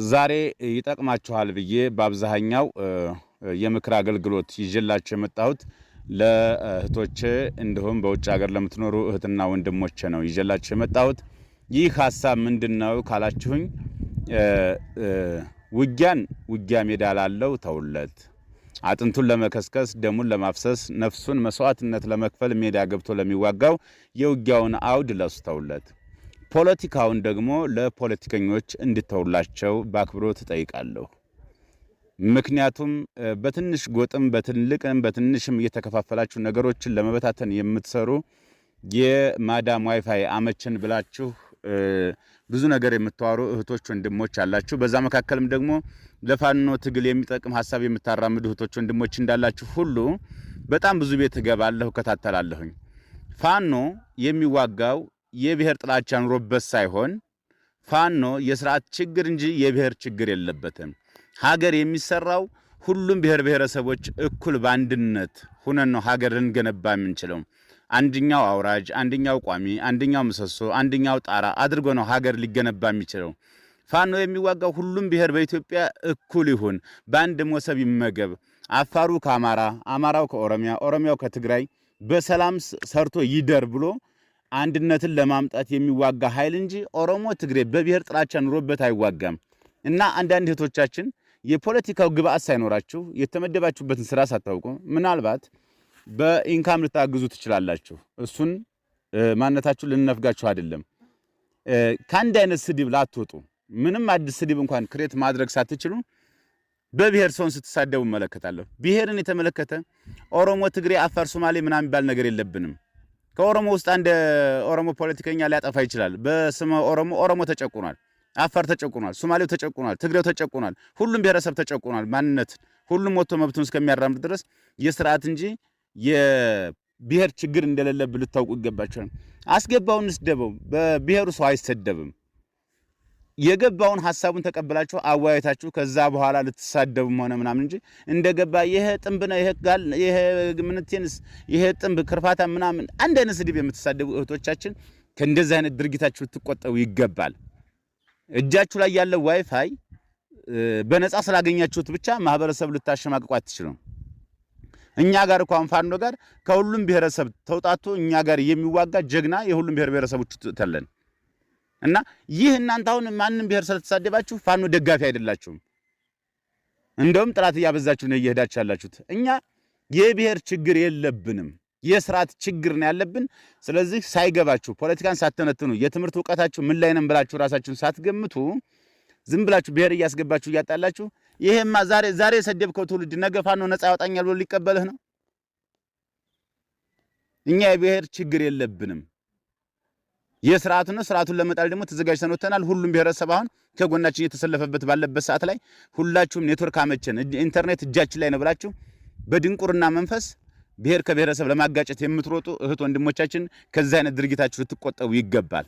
ዛሬ ይጠቅማችኋል ብዬ በአብዛኛው የምክር አገልግሎት ይዤላችሁ የመጣሁት ለእህቶቼ እንዲሁም በውጭ ሀገር ለምትኖሩ እህትና ወንድሞቼ ነው ይዤላችሁ የመጣሁት። ይህ ሐሳብ ምንድነው ካላችሁኝ ውጊያ ሜዳ ላለው ተውለት፣ አጥንቱን ለመከስከስ ደሙን ለማፍሰስ ነፍሱን መስዋዕትነት ለመክፈል ሜዳ ገብቶ ለሚዋጋው የውጊያውን አውድ ለሱ ተውለት፣ ፖለቲካውን ደግሞ ለፖለቲከኞች እንድተውላቸው በአክብሮት እጠይቃለሁ። ምክንያቱም በትንሽ ጎጥም በትልቅም በትንሽም እየተከፋፈላችሁ ነገሮችን ለመበታተን የምትሰሩ የማዳም ዋይፋይ አመችን ብላችሁ ብዙ ነገር የምታወሩ እህቶች ወንድሞች አላችሁ። በዛ መካከልም ደግሞ ለፋኖ ትግል የሚጠቅም ሐሳብ የምታራምዱ እህቶች ወንድሞች እንዳላችሁ ሁሉ በጣም ብዙ ቤት እገባለሁ፣ እከታተላለሁኝ። ፋኖ የሚዋጋው የብሔር ጥላቻ ኑሮበት ሳይሆን ፋኖ የሥርዓት ችግር እንጂ የብሔር ችግር የለበትም። ሀገር የሚሰራው ሁሉም ብሔር ብሔረሰቦች እኩል በአንድነት ሆነን ነው ሀገር ልንገነባ የምንችለው። አንደኛው አውራጅ፣ አንደኛው ቋሚ፣ አንደኛው ምሰሶ፣ አንደኛው ጣራ አድርጎ ነው ሀገር ሊገነባ የሚችለው። ፋኖ የሚዋጋው ሁሉም ብሔር በኢትዮጵያ እኩል ይሁን፣ በአንድ ሞሰብ ይመገብ፣ አፋሩ ከአማራ፣ አማራው ከኦሮሚያ፣ ኦሮሚያው ከትግራይ በሰላም ሰርቶ ይደር ብሎ አንድነትን ለማምጣት የሚዋጋ ኃይል እንጂ ኦሮሞ ትግሬ በብሔር ጥላቻ ኑሮበት አይዋጋም። እና አንዳንድ እህቶቻችን የፖለቲካው ግብአት ሳይኖራችሁ የተመደባችሁበትን ስራ ሳታውቁ ምናልባት በኢንካም ልታግዙ ትችላላችሁ። እሱን ማንነታችሁ ልንነፍጋችሁ አይደለም። ከአንድ አይነት ስድብ ላትወጡ ምንም አዲስ ስድብ እንኳን ክሬት ማድረግ ሳትችሉ በብሔር ሰውን ስትሳደቡ እመለከታለሁ። ብሔርን የተመለከተ ኦሮሞ፣ ትግሬ፣ አፋር፣ ሶማሌ ምናምን የሚባል ነገር የለብንም። ከኦሮሞ ውስጥ አንድ ኦሮሞ ፖለቲከኛ ሊያጠፋ ይችላል። በስመ ኦሮሞ ተጨቁኗል፣ አፋር ተጨቁኗል፣ ሶማሌው ተጨቁኗል፣ ትግሬው ተጨቁኗል፣ ሁሉም ብሔረሰብ ተጨቁኗል። ማንነት ሁሉም ወጥቶ መብቱን እስከሚያራምድ ድረስ የሥርዓት እንጂ የብሔር ችግር እንደሌለብን ልታውቁ ይገባችኋል። አስገባውን ስደበው፣ በብሔሩ ሰው አይሰደብም። የገባውን ሐሳቡን ተቀበላችሁ አዋይታችሁ ከዛ በኋላ ልትሳደቡም ሆነ ምናምን እንጂ እንደገባ ይሄ ጥንብ ነው፣ ይሄ ምንቴንስ፣ ይሄ ጥንብ ክርፋታ ምናምን አንድ አይነት ስድብ የምትሳደቡ እህቶቻችን ከእንደዚህ አይነት ድርጊታችሁ ልትቆጠቡ ይገባል። እጃችሁ ላይ ያለው ዋይፋይ በነፃ ስላገኛችሁት ብቻ ማህበረሰብ ልታሸማቅቁ አትችሉም። እኛ ጋር እንኳን ፋኖ ጋር ከሁሉም ብሔረሰብ ተውጣቶ እኛ ጋር የሚዋጋ ጀግና የሁሉም ብሔር ብሔረሰቦች ተለን እና ይህ እናንተ አሁን ማንንም ብሔር ስለተሳደባችሁ ፋኖ ደጋፊ አይደላችሁም። እንደውም ጥላት እያበዛችሁ ነው እየሄዳችሁ ያላችሁት። እኛ የብሔር ችግር የለብንም፣ የሥርዓት ችግር ነው ያለብን። ስለዚህ ሳይገባችሁ ፖለቲካን ሳትተነትኑ የትምህርት ዕውቀታችሁ ምን ላይ ነን ብላችሁ ራሳችሁን ሳትገምቱ ዝም ብላችሁ ብሔር እያስገባችሁ እያጣላችሁ ይሄማ ዛሬ የሰደብከው ትውልድ ነገ ፋኖ ነፃ ያወጣኛል ብሎ ሊቀበልህ ነው። እኛ የብሔር ችግር የለብንም። የሥርዓቱን ነው። ሥርዓቱን ለመጣል ደግሞ ተዘጋጅተን ወጥተናል። ሁሉም ብሔረሰብ አሁን ከጎናችን የተሰለፈበት ባለበት ሰዓት ላይ ሁላችሁም ኔትወርክ አመቸን ኢንተርኔት እጃችን ላይ ነው ብላችሁ በድንቁርና መንፈስ ብሔር ከብሔረሰብ ለማጋጨት የምትሮጡ እህት ወንድሞቻችን ከዚህ አይነት ድርጊታችሁ ልትቆጠቡ ይገባል።